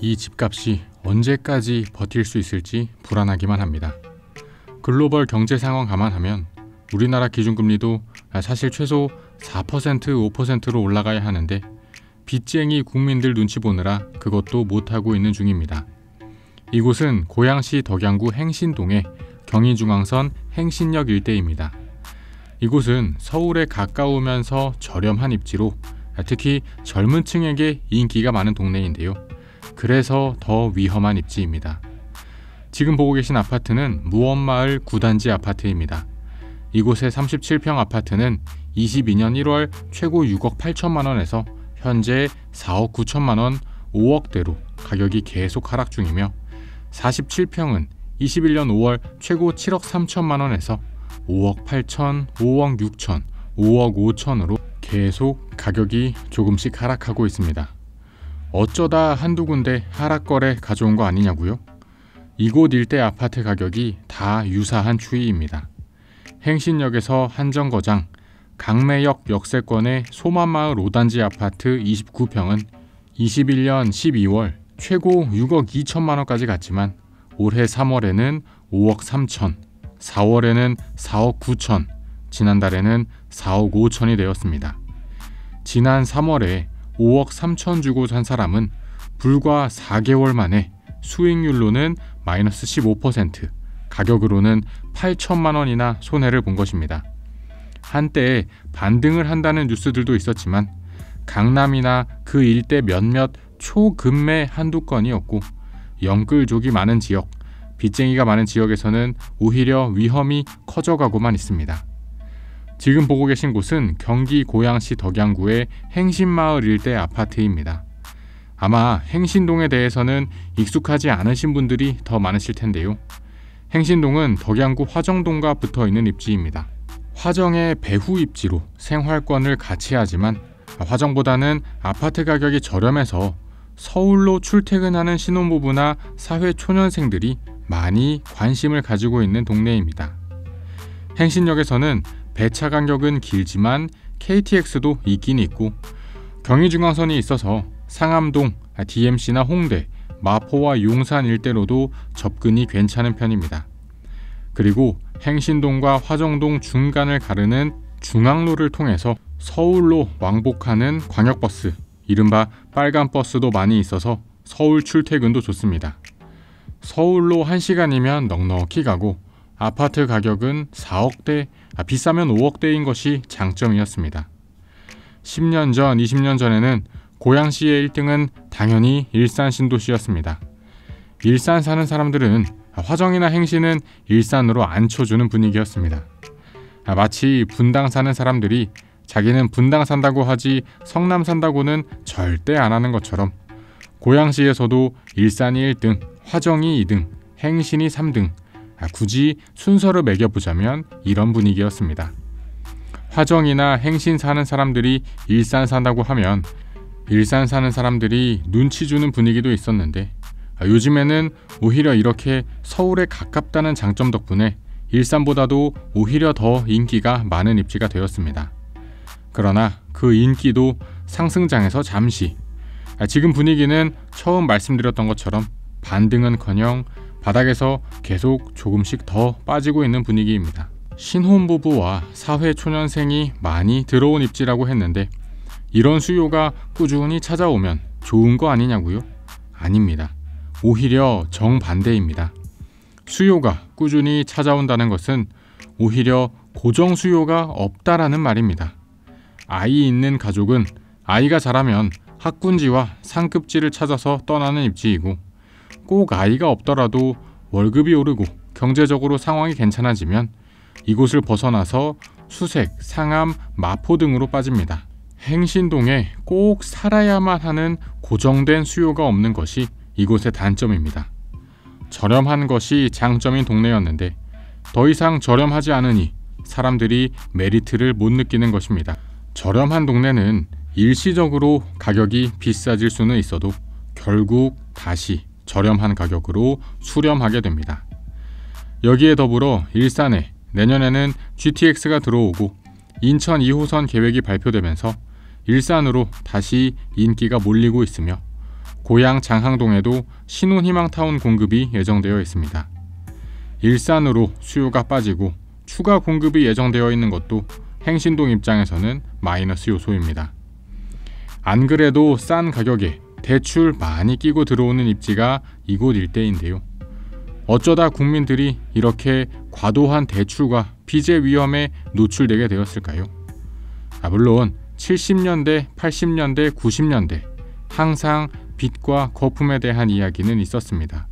이 집값이 언제까지 버틸 수 있을지 불안하기만 합니다. 글로벌 경제 상황 감안하면 우리나라 기준금리도 사실 최소 4%, 5%로 올라가야 하는데 빚쟁이 국민들 눈치 보느라 그것도 못하고 있는 중입니다. 이곳은 고양시 덕양구 행신동의 경인중앙선 행신역 일대입니다. 이곳은 서울에 가까우면서 저렴한 입지로 특히 젊은 층에게 인기가 많은 동네인데요. 그래서 더 위험한 입지입니다. 지금 보고 계신 아파트는 무엄마을 9단지 아파트입니다. 이곳의 37평 아파트는 22년 1월 최고 6억 8천만 원에서 현재 4억 9천만 원, 5억대로 가격이 계속 하락 중이며 47평은 21년 5월 최고 7억 3천만 원에서 5억 8천, 5억 6천, 5억 5천으로 계속 가격이 조금씩 하락하고 있습니다. 어쩌다 한두 군데 하락거래 가져온 거 아니냐고요? 이곳 일대 아파트 가격이 다 유사한 추이입니다. 행신역에서 한정거장, 강매역 역세권의 소만마을 5단지 아파트 29평은 21년 12월 최고 6억 2천만 원까지 갔지만 올해 3월에는 5억 3천, 4월에는 4억 9천, 지난달에는 4억 5천이 되었습니다. 지난 3월에 5억 3천 주고 산 사람은 불과 4개월 만에 수익률로는 마이너스 15%, 가격으로는 8천만 원이나 손해를 본 것입니다. 한때 반등을 한다는 뉴스들도 있었지만 강남이나 그 일대 몇몇 초급매 한두 건이었고 영끌족이 많은 지역, 빚쟁이가 많은 지역에서는 오히려 위험이 커져가고만 있습니다. 지금 보고 계신 곳은 경기 고양시 덕양구의 행신마을 일대 아파트입니다. 아마 행신동에 대해서는 익숙하지 않으신 분들이 더 많으실 텐데요. 행신동은 덕양구 화정동과 붙어있는 입지입니다. 화정의 배후 입지로 생활권을 같이 하지만 화정보다는 아파트 가격이 저렴해서 서울로 출퇴근하는 신혼부부나 사회초년생들이 많이 관심을 가지고 있는 동네입니다. 행신역에서는 배차 간격은 길지만 KTX도 있긴 있고 경의중앙선이 있어서 상암동, DMC나 홍대, 마포와 용산 일대로도 접근이 괜찮은 편입니다. 그리고 행신동과 화정동 중간을 가르는 중앙로를 통해서 서울로 왕복하는 광역버스, 이른바 빨간 버스도 많이 있어서 서울 출퇴근도 좋습니다. 서울로 1시간이면 넉넉히 가고 아파트 가격은 4억대, 비싸면 5억대인 것이 장점이었습니다. 10년 전, 20년 전에는 고양시의 1등은 당연히 일산 신도시였습니다. 일산 사는 사람들은 화정이나 행신은 일산으로 앉혀주는 분위기였습니다. 마치 분당 사는 사람들이 자기는 분당 산다고 하지 성남 산다고는 절대 안 하는 것처럼 고양시에서도 일산이 1등, 화정이 2등, 행신이 3등, 굳이 순서를 매겨보자면 이런 분위기였습니다. 화정이나 행신 사는 사람들이 일산 산다고 하면 일산 사는 사람들이 눈치 주는 분위기도 있었는데 요즘에는 오히려 이렇게 서울에 가깝다는 장점 덕분에 일산보다도 오히려 더 인기가 많은 입지가 되었습니다. 그러나 그 인기도 상승장에서 잠시, 지금 분위기는 처음 말씀드렸던 것처럼 반등은커녕 바닥에서 계속 조금씩 더 빠지고 있는 분위기입니다. 신혼부부와 사회초년생이 많이 들어온 입지라고 했는데 이런 수요가 꾸준히 찾아오면 좋은 거 아니냐고요? 아닙니다. 오히려 정반대입니다. 수요가 꾸준히 찾아온다는 것은 오히려 고정 수요가 없다라는 말입니다. 아이 있는 가족은 아이가 자라면 학군지와 상급지를 찾아서 떠나는 입지이고 꼭 아이가 없더라도 월급이 오르고 경제적으로 상황이 괜찮아지면 이곳을 벗어나서 수색, 상암, 마포 등으로 빠집니다. 행신동에 꼭 살아야만 하는 고정된 수요가 없는 것이 이곳의 단점입니다. 저렴한 것이 장점인 동네였는데 더 이상 저렴하지 않으니 사람들이 메리트를 못 느끼는 것입니다. 저렴한 동네는 일시적으로 가격이 비싸질 수는 있어도 결국 다시 저렴한 가격으로 수렴하게 됩니다. 여기에 더불어 일산에 내년에는 GTX가 들어오고 인천 2호선 계획이 발표되면서 일산으로 다시 인기가 몰리고 있으며 고양 장항동에도 신혼희망타운 공급이 예정되어 있습니다. 일산으로 수요가 빠지고 추가 공급이 예정되어 있는 것도 행신동 입장에서는 마이너스 요소입니다. 안 그래도 싼 가격에 대출 많이 끼고 들어오는 입지가 이곳 일대인데요. 어쩌다 국민들이 이렇게 과도한 대출과 빚의 위험에 노출되게 되었을까요? 물론 70년대, 80년대, 90년대 항상 빚과 거품에 대한 이야기는 있었습니다.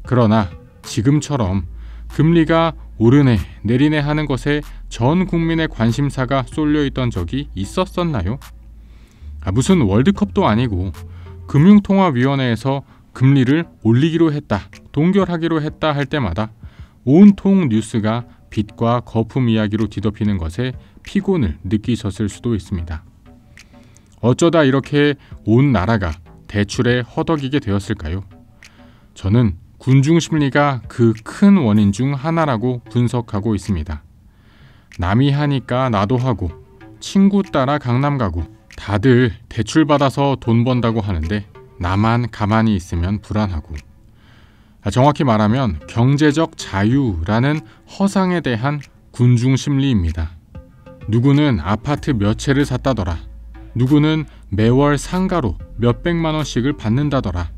그러나 지금처럼 금리가 오르네 내리네 하는 것에 전 국민의 관심사가 쏠려 있던 적이 있었었나요? 무슨 월드컵도 아니고 금융통화위원회에서 금리를 올리기로 했다, 동결하기로 했다 할 때마다 온통 뉴스가 빚과 거품 이야기로 뒤덮이는 것에 피곤을 느끼셨을 수도 있습니다. 어쩌다 이렇게 온 나라가 대출에 허덕이게 되었을까요? 저는 군중 심리가 그 큰 원인 중 하나라고 분석하고 있습니다. 남이 하니까 나도 하고, 친구 따라 강남 가고, 다들 대출 받아서 돈 번다고 하는데 나만 가만히 있으면 불안하고, 정확히 말하면 경제적 자유라는 허상에 대한 군중 심리입니다. 누구는 아파트 몇 채를 샀다더라, 누구는 매월 상가로 몇백만 원씩을 받는다더라,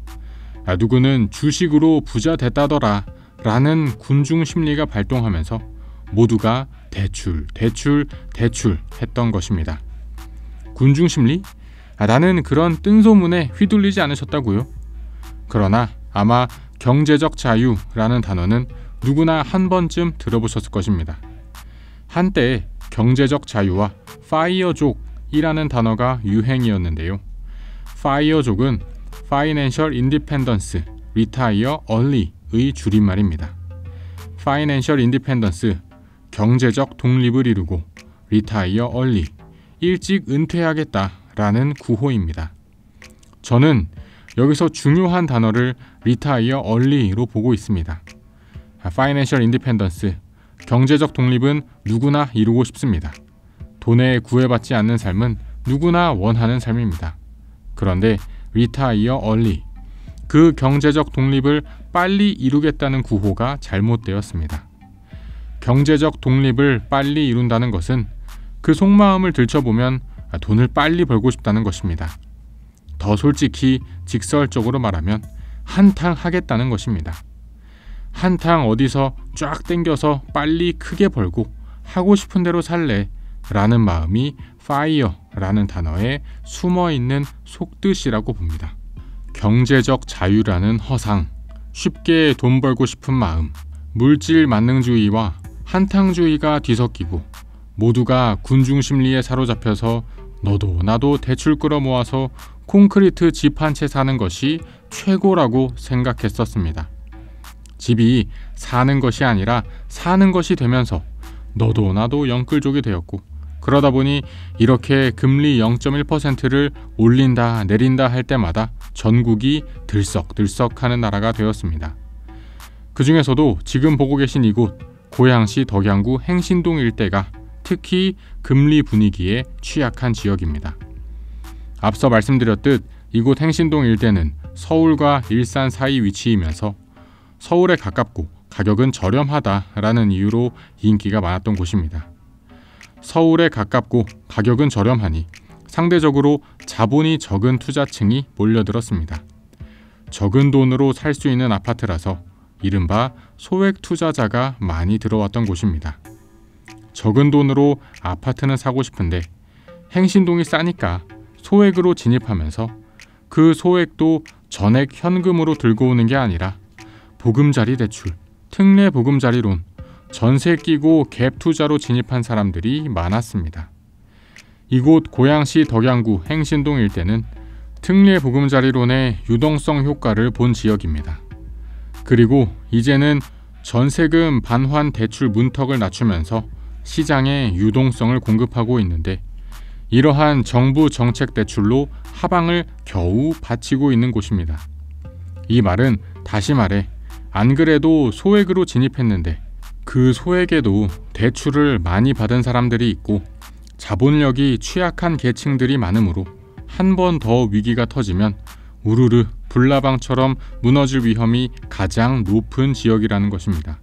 누구는 주식으로 부자 됐다더라 라는 군중 심리가 발동하면서 모두가 대출 했던 것입니다. 군중 심리? 나는 그런 뜬소문에 휘둘리지 않으셨다고요? 그러나 아마 경제적 자유라는 단어는 누구나 한 번쯤 들어보셨을 것입니다. 한때 경제적 자유와 파이어족이라는 단어가 유행이었는데요. 파이어족은 Financial Independence, Retire Early의 줄임말입니다. Financial Independence, 경제적 독립을 이루고 Retire Early, 일찍 은퇴하겠다라는 구호입니다. 저는 여기서 중요한 단어를 Retire Early로 보고 있습니다. Financial Independence, 경제적 독립은 누구나 이루고 싶습니다. 돈에 구애받지 않는 삶은 누구나 원하는 삶입니다. 그런데 Retire Early, 그 경제적 독립을 빨리 이루겠다는 구호가 잘못되었습니다. 경제적 독립을 빨리 이룬다는 것은 그 속마음을 들춰보면 돈을 빨리 벌고 싶다는 것입니다. 더 솔직히 직설적으로 말하면 한탕 하겠다는 것입니다. 한탕 어디서 쫙 땡겨서 빨리 크게 벌고 하고 싶은 대로 살래 라는 마음이 FIRE라는 단어에 숨어있는 속뜻이라고 봅니다. 경제적 자유라는 허상, 쉽게 돈 벌고 싶은 마음, 물질 만능주의와 한탕주의가 뒤섞이고 모두가 군중심리에 사로잡혀서 너도 나도 대출 끌어모아서 콘크리트 집 한 채 사는 것이 최고라고 생각했었습니다. 집이 사는 것이 아니라 사는 것이 되면서 너도 나도 영끌족이 되었고, 그러다 보니 이렇게 금리 0.1%를 올린다 내린다 할 때마다 전국이 들썩들썩하는 나라가 되었습니다. 그 중에서도 지금 보고 계신 이곳 고양시 덕양구 행신동 일대가 특히 금리 분위기에 취약한 지역입니다. 앞서 말씀드렸듯 이곳 행신동 일대는 서울과 일산 사이 위치이면서 서울에 가깝고 가격은 저렴하다라는 이유로 인기가 많았던 곳입니다. 서울에 가깝고 가격은 저렴하니 상대적으로 자본이 적은 투자층이 몰려들었습니다. 적은 돈으로 살 수 있는 아파트라서 이른바 소액 투자자가 많이 들어왔던 곳입니다. 적은 돈으로 아파트는 사고 싶은데 행신동이 싸니까 소액으로 진입하면서 그 소액도 전액 현금으로 들고 오는 게 아니라 보금자리 대출, 특례 보금자리론, 전세 끼고 갭 투자로 진입한 사람들이 많았습니다. 이곳 고양시 덕양구 행신동 일대는 특례 보금자리론의 유동성 효과를 본 지역입니다. 그리고 이제는 전세금 반환 대출 문턱을 낮추면서 시장에 유동성을 공급하고 있는데, 이러한 정부 정책 대출로 하방을 겨우 바치고 있는 곳입니다. 이 말은 다시 말해 안 그래도 소액으로 진입했는데 그 소액에도 대출을 많이 받은 사람들이 있고 자본력이 취약한 계층들이 많으므로 한 번 더 위기가 터지면 우르르 불나방처럼 무너질 위험이 가장 높은 지역이라는 것입니다.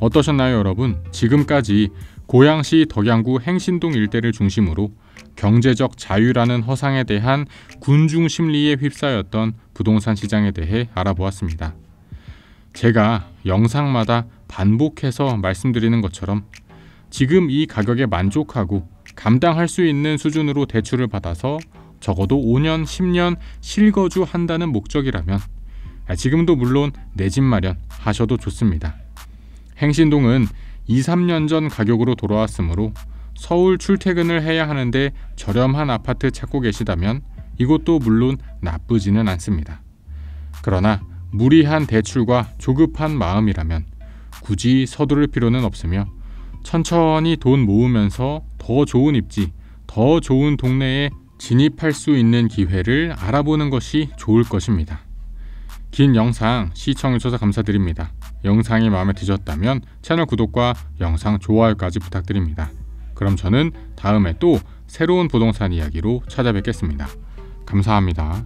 어떠셨나요, 여러분? 지금까지 고양시 덕양구 행신동 일대를 중심으로 경제적 자유라는 허상에 대한 군중 심리에 휩싸였던 부동산 시장에 대해 알아보았습니다. 제가 영상마다 반복해서 말씀드리는 것처럼 지금 이 가격에 만족하고 감당할 수 있는 수준으로 대출을 받아서 적어도 5년, 10년 실거주한다는 목적이라면 지금도 물론 내 집 마련 하셔도 좋습니다. 행신동은 2, 3년 전 가격으로 돌아왔으므로 서울 출퇴근을 해야 하는데 저렴한 아파트 찾고 계시다면 이곳도 물론 나쁘지는 않습니다. 그러나 무리한 대출과 조급한 마음이라면 굳이 서두를 필요는 없으며 천천히 돈 모으면서 더 좋은 입지, 더 좋은 동네에 진입할 수 있는 기회를 알아보는 것이 좋을 것입니다. 긴 영상 시청해주셔서 감사드립니다. 영상이 마음에 드셨다면 채널 구독과 영상 좋아요까지 부탁드립니다. 그럼 저는 다음에 또 새로운 부동산 이야기로 찾아뵙겠습니다. 감사합니다.